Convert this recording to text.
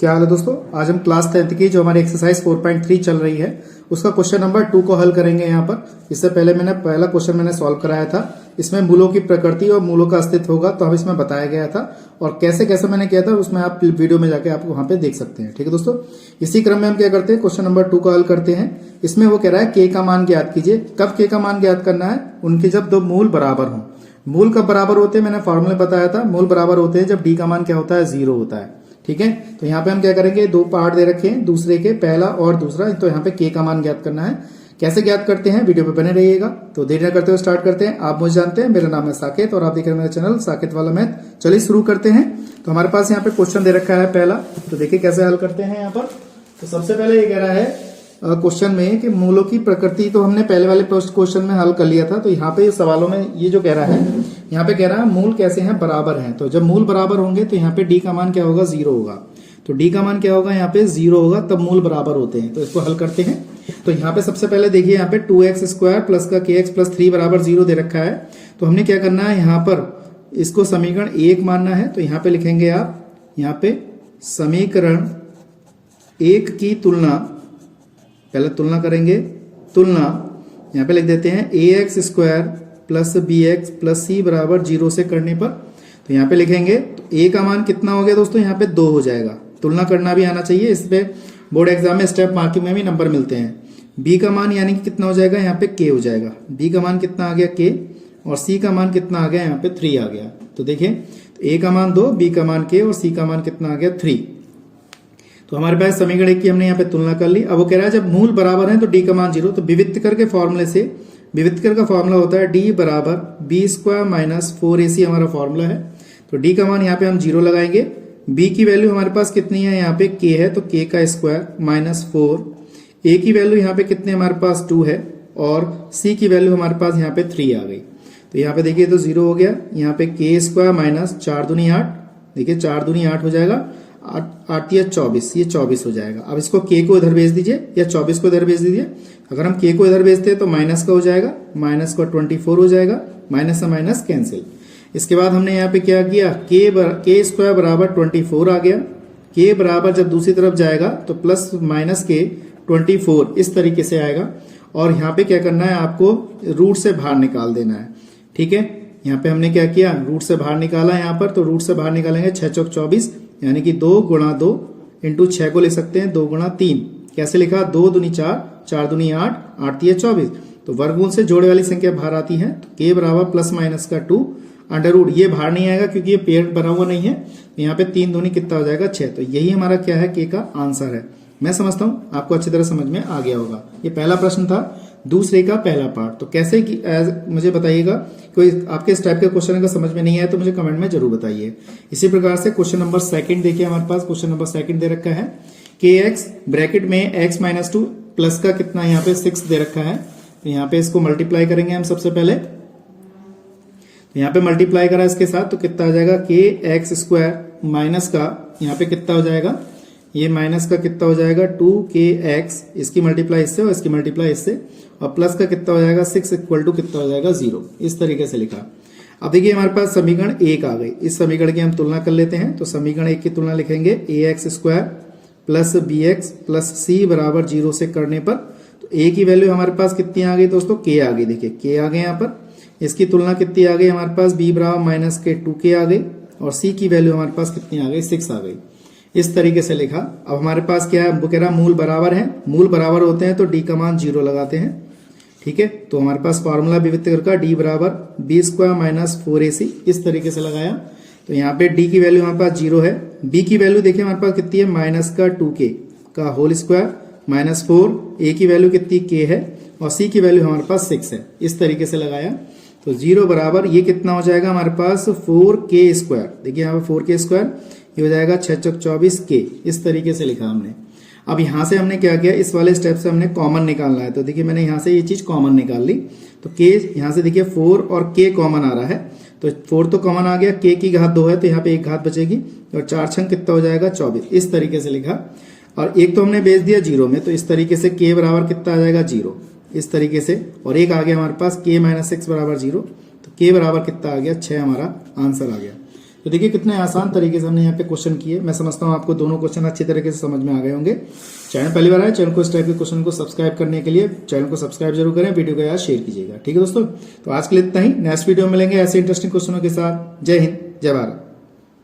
क्या हाल है दोस्तों। आज हम क्लास 10th की जो हमारी एक्सरसाइज 4.3 चल रही है उसका क्वेश्चन नंबर 2 को हल करेंगे। यहाँ पर इससे पहले पहला क्वेश्चन मैंने सॉल्व कराया था। इसमें मूलों की प्रकृति और मूलों का अस्तित्व होगा तो हम इसमें बताया गया था और कैसे कैसे मैंने किया था उसमें आप वीडियो में जाके आप वहां पे देख सकते हैं। ठीक है दोस्तों, इसी क्रम में हम क्या करते हैं, क्वेश्चन नंबर 2 को हल करते हैं। इसमें वो कह रहा है के का मान ज्ञात कीजिए। कब के का मान ज्ञात करना है? उनके जब दो मूल बराबर हों। मूल कब बराबर होते हैं? मैंने फॉर्मूले बताया था। मूल बराबर होते हैं जब डी का मान क्या होता है, 0 होता है। ठीक है, तो यहाँ पे हम क्या करेंगे, दो पार्ट दे रखे हैं दूसरे के, पहला और दूसरा। तो यहाँ पे के का मान ज्ञात करना है। कैसे ज्ञात करते हैं, वीडियो पे बने रहिएगा। तो देर न करते हुए स्टार्ट करते हैं। आप मुझे जानते हैं, मेरा नाम है साकेत और आप देख रहे हैं मेरा चैनल साकेत वाला मैथ। चलिए शुरू करते हैं। तो हमारे पास यहाँ पे क्वेश्चन दे रखा है पहला, तो देखिए कैसे हल करते हैं यहाँ पर। तो सबसे पहले ये कह रहा है क्वेश्चन में कि मूलों की प्रकृति तो हमने पहले वाले क्वेश्चन में हल कर लिया था। तो यहाँ पे सवालों में ये जो कह रहा है, यहाँ पे कह रहा है मूल कैसे हैं, बराबर हैं। तो जब मूल बराबर होंगे तो यहाँ पे डी का मान क्या होगा, 0 होगा। तो डी का मान क्या होगा, यहाँ पे 0 होगा, तब मूल बराबर होते हैं। तो इसको हल करते हैं। तो यहाँ पे सबसे पहले देखिए, यहाँ पे 2x² प्लस का kx प्लस 3 बराबर 0 दे रखा है। तो हमने क्या करना है, यहाँ पर इसको समीकरण 1 मानना है। तो यहाँ पे लिखेंगे आप, यहाँ पे समीकरण 1 की तुलना, पहले तुलना करेंगे, तुलना यहाँ पे लिख देते हैं ax² plus bx plus c बराबर 0 से करने पर। तो यहाँ पे लिखेंगे, तो a का मान कितना हो गया दोस्तों, यहाँ पे 2 हो जाएगा। तुलना करना भी आना चाहिए, इस पे बोर्ड एग्जाम में स्टेप मार्किंग में भी नंबर मिलते हैं। b का मान यानी कि कितना हो जाएगा, यहाँ पे k हो जाएगा। b का मान कितना आ गया, k, और c का मान कितना आ गया, यहाँ पे 3 आ गया। तो देखिए, a का मान 2, b का मान k और c का मान कितना आ गया, 3। तो हमारे पास समीकरण 1 की हमने यहाँ पे तुलना कर ली। अब वो कह रहा है जब मूल बराबर है तो डी का मान 0। तो विवित्तकर के फॉर्मूले से, विवित्तकर का फॉर्मूला होता है डी बराबर b² माइनस 4ac हमारा फॉर्मूला है। तो डी का मान यहाँ पे हम 0 लगाएंगे। b की वैल्यू हमारे पास कितनी है, यहाँ पे k है, तो k का स्क्वायर माइनस 4। a की वैल्यू यहाँ पे कितने हमारे पास 2 है और c की वैल्यू हमारे पास यहाँ पे 3 आ गई। तो यहाँ पे देखिए तो 0 हो गया। यहाँ पे k² माइनस 4 दूनी 8, देखिए 4 दूनी 8 हो जाएगा, 8 या 24, ये 24 हो जाएगा। अब इसको k को इधर भेज दीजिए या 24 को इधर भेज दीजिए। अगर हम k को इधर भेजते हैं तो माइनस का हो जाएगा, माइनस का 24 हो जाएगा, माइनस से माइनस कैंसिल। इसके बाद हमने यहाँ पे क्या किया, k² बराबर 24 आ गया। k बराबर जब दूसरी तरफ जाएगा तो प्लस माइनस k 24 इस तरीके से आएगा। और यहाँ पे क्या करना है, आपको रूट से बाहर निकाल देना है। ठीक है, यहाँ पे हमने क्या किया, रूट से बाहर निकाला यहाँ पर। तो रूट से बाहर निकालेंगे 6 चौक 24, यानी कि 2 गुणा 2 इंटू 6 को लिख सकते हैं 2 गुणा 3। कैसे लिखा, 2 दूनी 4, 4 दूनी 8, 8 तिया 24। तो वर्गमूल से जोड़े वाली संख्या बाहर आती है। तो k बराबर प्लस माइनस का 2 अंडर रूट, ये बाहर नहीं आएगा क्योंकि ये पेड़ बना हुआ नहीं है। तो यहाँ पे 3 दूनी कितना हो जाएगा, 6। तो यही हमारा क्या है, k का आंसर है। मैं समझता हूँ आपको अच्छी तरह समझ में आ गया होगा। ये पहला प्रश्न था, दूसरे का पहला पार्ट। तो कैसे कि मुझे बताइएगा, कोई आपके इस टाइप के क्वेश्चन अगर समझ में नहीं आया तो मुझे कमेंट में जरूर बताइए। इसी प्रकार से क्वेश्चन नंबर 2 देखिए, हमारे पास क्वेश्चन नंबर 2 दे रखा है kx ब्रैकेट में x माइनस 2 प्लस का कितना यहाँ पे 6 दे रखा है। तो यहाँ पे इसको मल्टीप्लाई करेंगे हम सबसे पहले। तो यहाँ पे मल्टीप्लाई करा इसके साथ तो कितना आ जाएगा, kx² माइनस का यहाँ पे कितना हो जाएगा, ये माइनस का कितना हो जाएगा 2kx, इसकी मल्टीप्लाई इससे और इसकी मल्टीप्लाई इससे, और प्लस का कितना हो जाएगा 6 इक्वल टू कितना हो जाएगा 0। इस तरीके से लिखा। अब देखिए हमारे पास समीकरण 1 आ गई। इस समीकरण की हम तुलना कर लेते हैं। तो समीकरण 1 की तुलना लिखेंगे ax² plus bx plus c बराबर 0 से करने पर। तो a की वैल्यू हमारे पास कितनी आ गई दोस्तों, k आ गई। देखिए k आ गए यहाँ पर। इसकी तुलना कितनी आ गई हमारे पास, b बराबर माइनस के 2k आ गई, और c की वैल्यू हमारे पास कितनी आ गई, 6 आ गई। इस तरीके से लिखा। अब हमारे पास क्या है, वो कह रहा मूल बराबर है। मूल बराबर होते हैं तो डी का मान 0 लगाते हैं। ठीक है, तो हमारे पास फॉर्मूला विवित्तकर का डी बराबर b² माइनस 4ac इस तरीके से लगाया। तो यहाँ पे डी की वैल्यू हमारे पास 0 है। बी की वैल्यू देखिए हमारे पास कितनी है, माइनस का 2k का होल स्क्वायर माइनस 4। ए की वैल्यू कितनी k है और सी की वैल्यू हमारे पास 6 है। इस तरीके से लगाया। तो 0 बराबर ये कितना हो जाएगा हमारे पास 4k²। देखिए यहाँ पे 4k², ये हो जाएगा 6 चौक 24k। इस तरीके से लिखा हमने। अब यहाँ से हमने क्या किया, इस वाले स्टेप से हमने कॉमन निकालना है। तो देखिए मैंने यहाँ से ये चीज कॉमन निकाल ली। तो k यहाँ से देखिए 4 और k कॉमन आ रहा है। तो 4 तो कॉमन आ गया, k की घात 2 है तो यहाँ पे 1 घात बचेगी, और 4 छंग कितना हो जाएगा 24। इस तरीके से लिखा। और एक तो हमने भेज दिया 0 में, तो इस तरीके से k बराबर कितना आ जाएगा 0 इस तरीके से। और एक आ गया हमारे पास k माइनस 6 बराबर 0। तो k बराबर कितना आ गया 6 हमारा आंसर आ गया। तो देखिए कितने आसान तरीके से हमने यहाँ पे क्वेश्चन किए। मैं समझता हूँ आपको दोनों क्वेश्चन अच्छी तरीके से समझ में आ गए होंगे। चैनल पहली बार आए, चैनल को इस टाइप के क्वेश्चन को सब्सक्राइब करने के लिए चैनल को सब्सक्राइब जरूर करें, वीडियो को यार शेयर कीजिएगा। ठीक है दोस्तों, तो आज के लिए इतना ही। नेक्स्ट वीडियो में मिलेंगे ऐसे इंटरेस्टिंग क्वेश्चनों के साथ। जय हिंद, जय भारत।